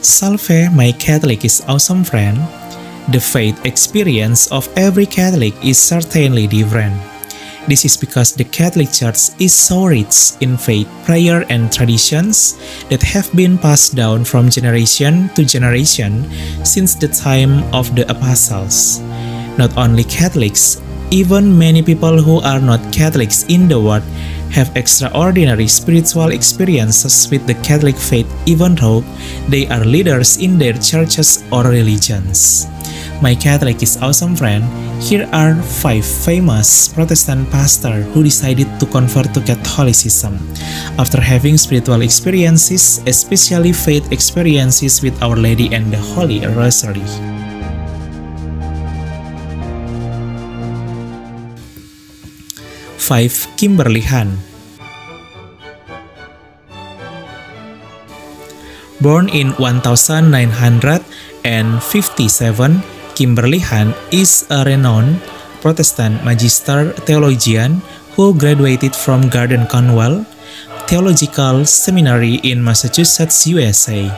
Salve, my Catholic is awesome friend. The faith experience of every Catholic is certainly different. This is because the Catholic Church is so rich in faith, prayer, and traditions that have been passed down from generation to generation since the time of the apostles. Not only Catholics, even many people who are not Catholics in the world have extraordinary spiritual experiences with the Catholic faith even though they are leaders in their churches or religions. My Catholic is awesome friend, here are 5 famous Protestant pastors who decided to convert to Catholicism after having spiritual experiences, especially faith experiences with Our Lady and the Holy Rosary. Kimberly Han. Born in 1957, Kimberly Han is a renowned Protestant magister theologian who graduated from Garden Conwell Theological Seminary in Massachusetts, USA.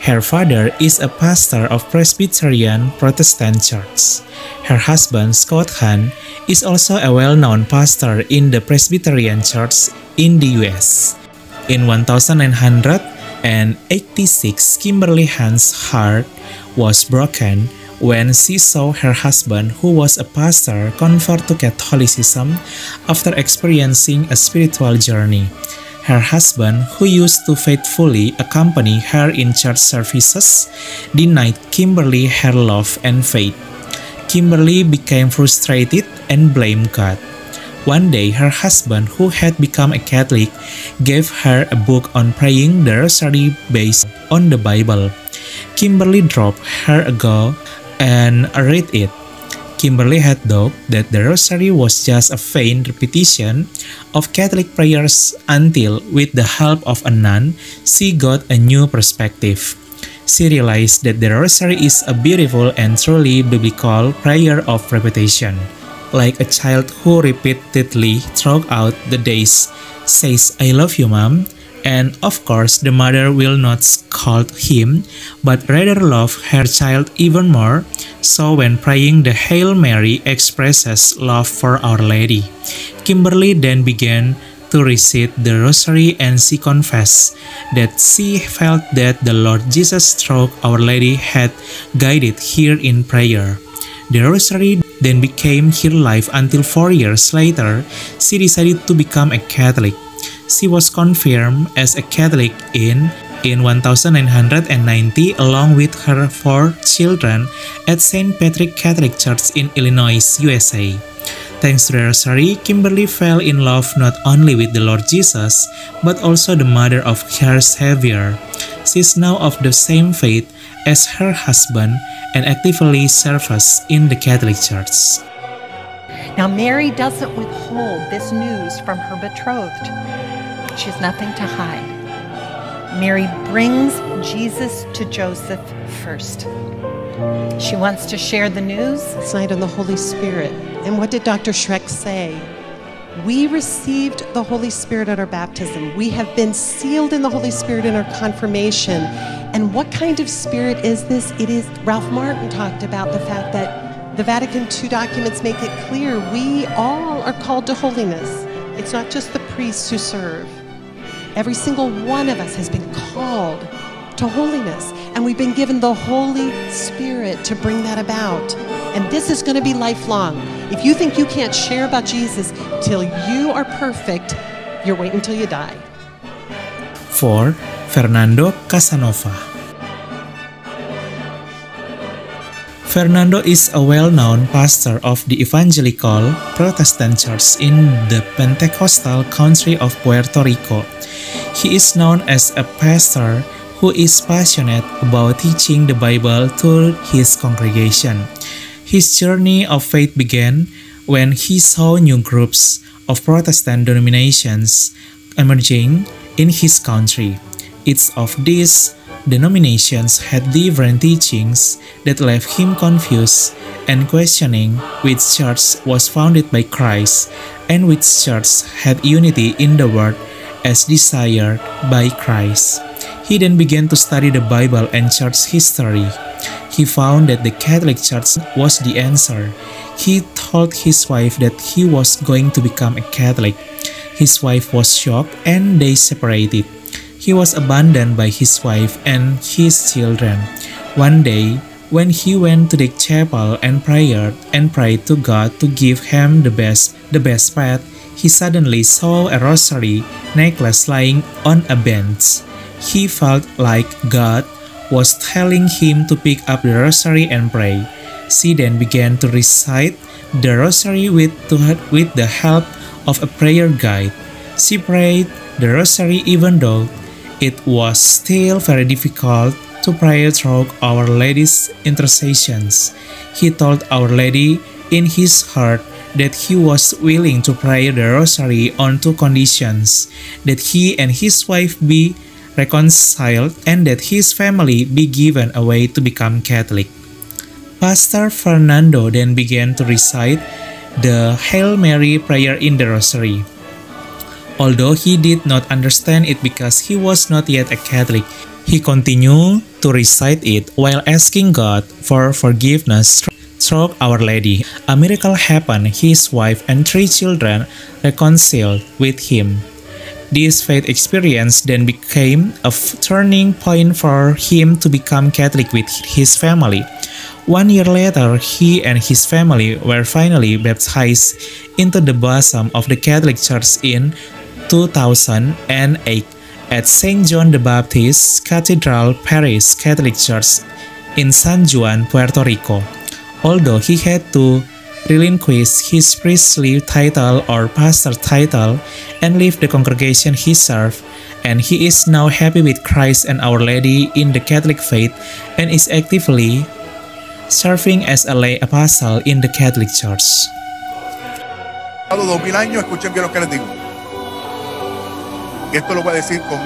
Her father is a pastor of Presbyterian Protestant Church. Her husband, Scott Han, is also a well-known pastor in the Presbyterian Church in the US. In 1986, Kimberly Han's heart was broken when she saw her husband, who was a pastor, convert to Catholicism after experiencing a spiritual journey. Her husband, who used to faithfully accompany her in church services, denied Kimberly her love and faith. Kimberly became frustrated and blamed God. One day, her husband, who had become a Catholic, gave her a book on praying the rosary based on the Bible. Kimberly dropped her ago and read it. Kimberly had thought that the rosary was just a faint repetition of Catholic prayers until, with the help of a nun, she got a new perspective. She realized that the rosary is a beautiful and truly biblical prayer of repetition. Like a child who repeatedly throughout the days says, "I love you, Mom," and of course the mother will not scold him, but rather love her child even more. So when praying the Hail Mary expresses love for Our Lady. Kimberly then began to recite the rosary and she confessed that she felt that the Lord Jesus through Our Lady had guided her in prayer. The rosary then became her life until 4 years later, she decided to become a Catholic. She was confirmed as a Catholic in 1990 along with her 4 children at St. Patrick Catholic Church in Illinois, USA. Thanks to the rosary, Kimberly fell in love not only with the Lord Jesus, but also the mother of her Savior. She is now of the same faith as her husband and actively serves in the Catholic Church. Now, Mary doesn't withhold this news from her betrothed. She has nothing to hide. Mary brings Jesus to Joseph first. She wants to share the news. Last night on the Holy Spirit. And what did Dr. Schreck say? We received the Holy Spirit at our baptism. We have been sealed in the Holy Spirit in our confirmation. And what kind of spirit is this? It is, Ralph Martin talked about the fact that the Vatican II documents make it clear we all are called to holiness. It's not just the priests who serve. Every single one of us has been called to holiness, and we've been given the Holy Spirit to bring that about. And this is going to be lifelong. If you think you can't share about Jesus till you are perfect, you're waiting until you die. 4. Fernando Casanova. Fernando is a well-known pastor of the Evangelical Protestant Church in the Pentecostal country of Puerto Rico. He is known as a pastor who is passionate about teaching the Bible to his congregation. His journey of faith began when he saw new groups of Protestant denominations emerging in his country. Each of these denominations had different teachings that left him confused and questioning which church was founded by Christ and which church had unity in the world as desired by Christ. He then began to study the Bible and church history. He found that the Catholic Church was the answer. He told his wife that he was going to become a Catholic. His wife was shocked and they separated. He was abandoned by his wife and his children. One day, when he went to the chapel and prayed to God to give him the best path, he suddenly saw a rosary necklace lying on a bench. He felt like God was telling him to pick up the rosary and pray. She then began to recite the rosary with the help of a prayer guide. She prayed the rosary even though it was still very difficult to pray through Our Lady's intercessions. He told Our Lady in his heart that he was willing to pray the rosary on two conditions: that he and his wife be reconciled and that his family be given a way to become Catholic. Pastor Fernando then began to recite the Hail Mary prayer in the rosary. Although he did not understand it because he was not yet a Catholic, he continued to recite it while asking God for forgiveness through Our Lady. A miracle happened. His wife and 3 children reconciled with him. This faith experience then became a turning point for him to become Catholic with his family. 1 year later, he and his family were finally baptized into the bosom of the Catholic Church in 2008 at St. John the Baptist Cathedral Parish Catholic Church in San Juan, Puerto Rico. Although he had to relinquish his priestly title or pastor title and leave the congregation he served, and he is now happy with Christ and Our Lady in the Catholic faith and is actively serving as a lay apostle in the Catholic Church. 2000 años, escuchen bien lo que les digo. Esto lo voy a decir con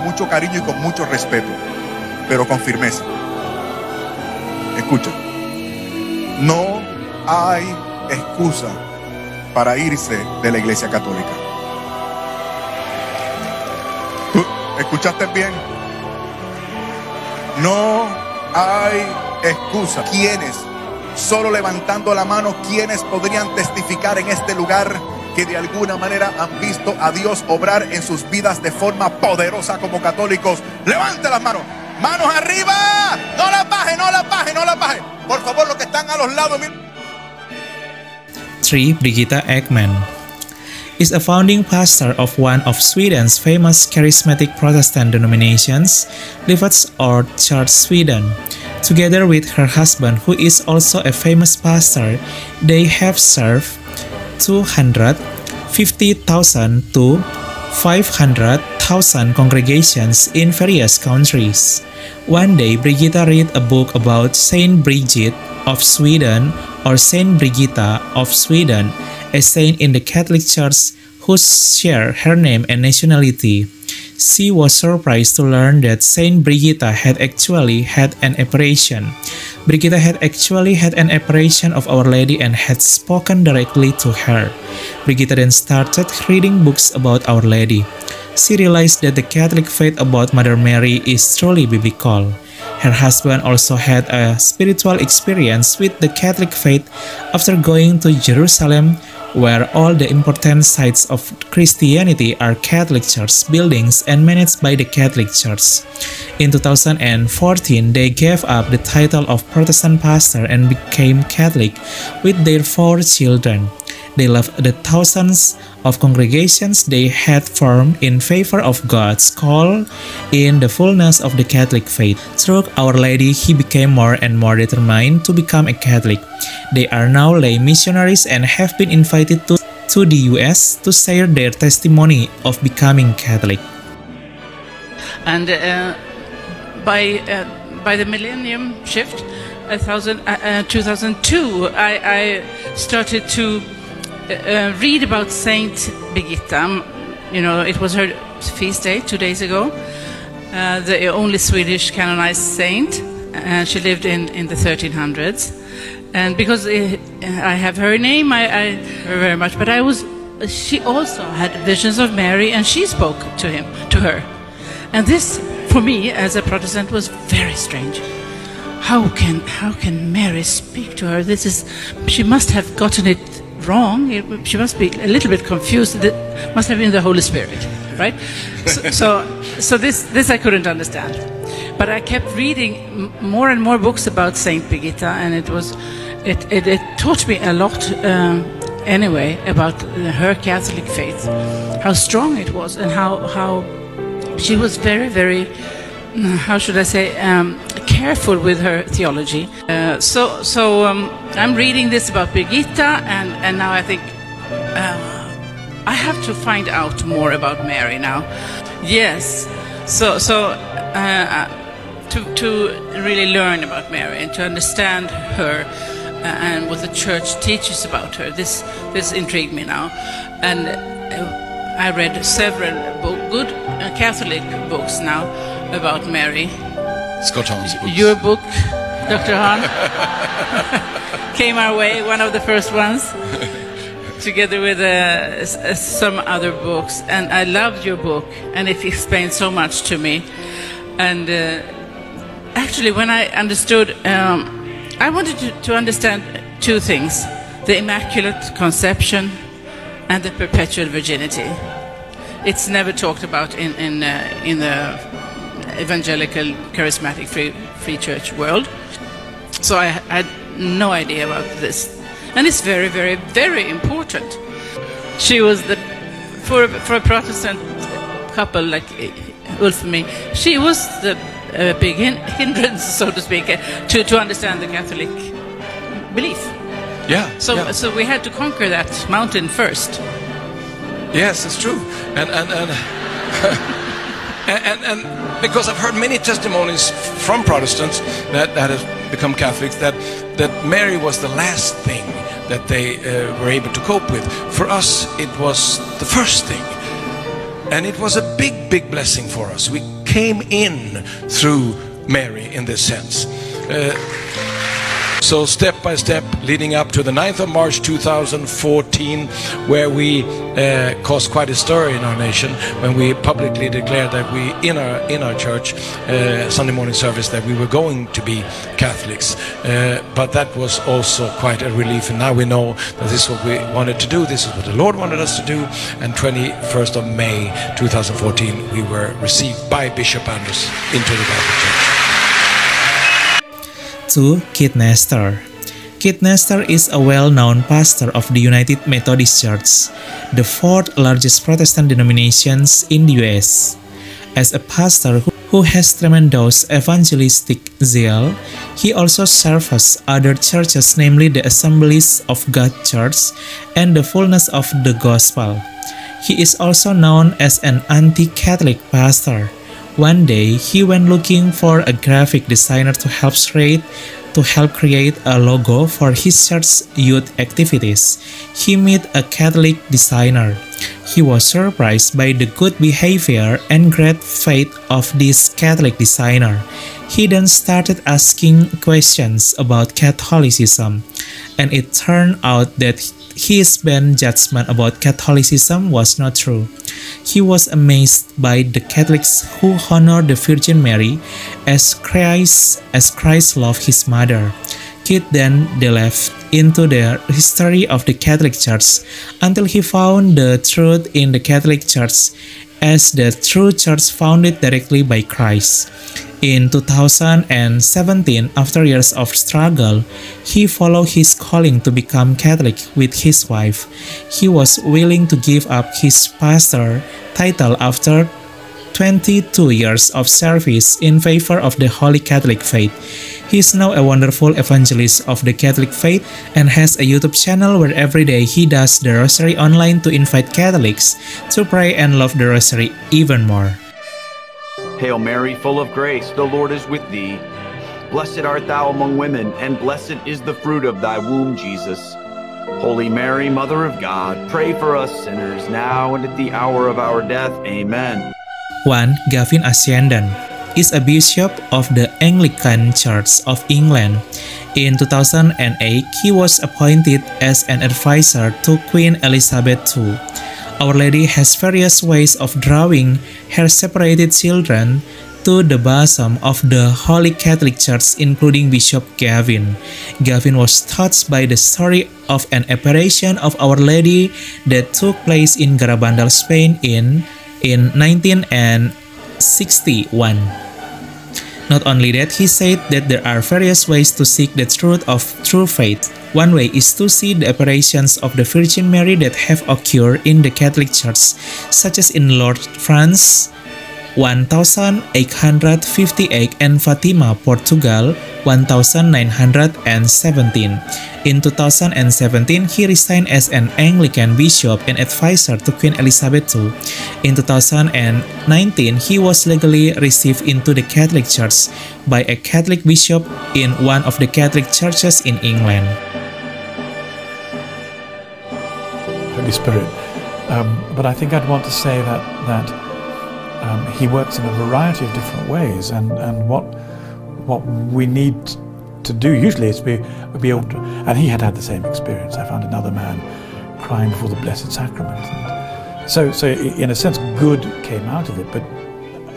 mucho cariño y con mucho respeto, pero con firmeza. Escuchen. No hay excusa para irse de la Iglesia Católica. ¿Tú escuchaste bien? No hay excusa. ¿Quiénes? Solo levantando la mano, ¿quiénes podrían testificar en este lugar que de alguna manera han visto a Dios obrar en sus vidas de forma poderosa como católicos? Levante las manos. ¡Manos arriba! ¡No las baje, no las baje, no las baje! Por favor, los que están a los lados. 3. Birgitta Ekman is a founding pastor of one of Sweden's famous charismatic Protestant denominations, Livets Ord Church Sweden. Together with her husband, who is also a famous pastor, they have served 250,000 to 500,000 congregations in various countries. One day, Birgitta read a book about Saint Bridget of Sweden, or Saint Birgitta of Sweden, a saint in the Catholic Church who shared her name and nationality. She was surprised to learn that Saint Birgitta had actually had an apparition. Birgitta had actually had an apparition of Our Lady and had spoken directly to her. Birgitta then started reading books about Our Lady. She realized that the Catholic faith about Mother Mary is truly biblical. Her husband also had a spiritual experience with the Catholic faith after going to Jerusalem, where all the important sites of Christianity are Catholic church buildings and managed by the Catholic Church. In 2014, they gave up the title of Protestant pastor and became Catholic with their 4 children. They left the thousands of congregations they had formed in favor of God's call in the fullness of the Catholic faith. Through Our Lady, he became more and more determined to become a Catholic. They are now lay missionaries and have been invited to the US to share their testimony of becoming Catholic. And by the millennium shift, 2002, I started to read about Saint Birgitta. You know, it was her feast day 2 days ago. The only Swedish canonized saint, and she lived in the 1300s. And because I have her name, I her very much. But she also had visions of Mary, and she spoke to her. And this for me as a Protestant was very strange. How can Mary speak to her? She must have gotten it wrong. She must be a little bit confused. It must have been the Holy Spirit, right? So this I couldn't understand. But I kept reading more and more books about Saint Birgitta, and it taught me a lot anyway about her Catholic faith, how strong it was, and how she was very, very, how should I say, careful with her theology. So I'm reading this about Birgitta, and now I think I have to find out more about Mary now. Yes, so to really learn about Mary and to understand her and what the church teaches about her, this intrigued me now, and I read several good Catholic books now about Mary. Scott Hahn's books. Your book, Dr. Hahn, came our way, one of the first ones, together with some other books. And I loved your book, and it explained so much to me. And actually, when I understood, I wanted to understand two things: the Immaculate Conception and the Perpetual Virginity. It's never talked about in the evangelical, charismatic, free church world. So I had no idea about this, and it's very, very, very important. She was for a Protestant couple like Ulf and me, she was the big hindrance, so to speak, to understand the Catholic belief. Yeah. So we had to conquer that mountain first. Yes, it's true, and and because I've heard many testimonies from Protestants that have become Catholics that Mary was the last thing that they were able to cope with. For us, it was the first thing, and it was a big blessing for us. We came in through Mary in this sense. So step by step, leading up to the 9th of March 2014, where we caused quite a stir in our nation when we publicly declared that we, in our church, Sunday morning service, that we were going to be Catholics. But that was also quite a relief, and now we know that this is what we wanted to do, this is what the Lord wanted us to do, and 21st of May 2014, we were received by Bishop Anders into the Catholic Church. To Kit Nestor. Kit Nestor is a well-known pastor of the United Methodist Church, the fourth largest Protestant denomination in the US. As a pastor who has tremendous evangelistic zeal, he also serves other churches, namely the Assemblies of God Church and the Fullness of the Gospel. He is also known as an anti-Catholic pastor. One day, he went looking for a graphic designer to help create a logo for his church's youth activities. He met a Catholic designer. He was surprised by the good behavior and great faith of this Catholic designer. He then started asking questions about Catholicism, and it turned out that his bad judgment about Catholicism was not true. He was amazed by the Catholics who honor the Virgin Mary as Christ loved his mother. Kit then delved into the history of the Catholic Church until he found the truth in the Catholic Church as the true church founded directly by Christ. In 2017, after years of struggle, he followed his calling to become Catholic with his wife. He was willing to give up his pastor title after 22 years of service in favor of the Holy Catholic faith. He is now a wonderful evangelist of the Catholic faith and has a YouTube channel where every day he does the Rosary online to invite Catholics to pray and love the Rosary even more. Hail Mary, full of grace, the Lord is with thee. Blessed art thou among women, and blessed is the fruit of thy womb, Jesus. Holy Mary, Mother of God, pray for us sinners, now and at the hour of our death. Amen. 1. Gavin Ashenden is a bishop of the Anglican Church of England. In 2008, he was appointed as an advisor to Queen Elizabeth II. Our Lady has various ways of drawing her separated children to the bosom of the Holy Catholic Church, including Bishop Gavin. Gavin was touched by the story of an apparition of Our Lady that took place in Garabandal, Spain in 1961. Not only that, he said that there are various ways to seek the truth of true faith. One way is to see the apparitions of the Virgin Mary that have occurred in the Catholic Church, such as in Lourdes, France, 1858, and Fatima, Portugal, 1917. In 2017, he resigned as an Anglican bishop and advisor to Queen Elizabeth II. In 2019, he was legally received into the Catholic Church by a Catholic bishop in one of the Catholic churches in England. Holy Spirit. But I think I'd want to say that he works in a variety of different ways, and what we need to do usually is be able to, and he had the same experience. I found another man crying before the Blessed Sacrament, and so in a sense good came out of it, but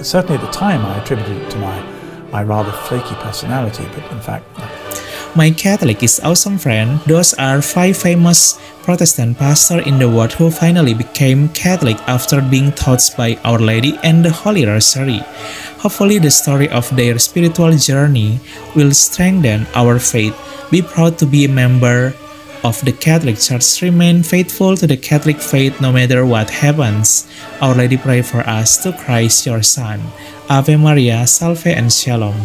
certainly at the time I attributed it to my rather flaky personality, but in fact My Catholic is Awesome friend, those are 5 famous Protestant pastors in the world who finally became Catholic after being taught by Our Lady and the Holy Rosary. Hopefully the story of their spiritual journey will strengthen our faith. Be proud to be a member of the Catholic Church. Remain faithful to the Catholic faith no matter what happens. Our Lady pray for us to Christ your Son. Ave Maria, Salve and Shalom.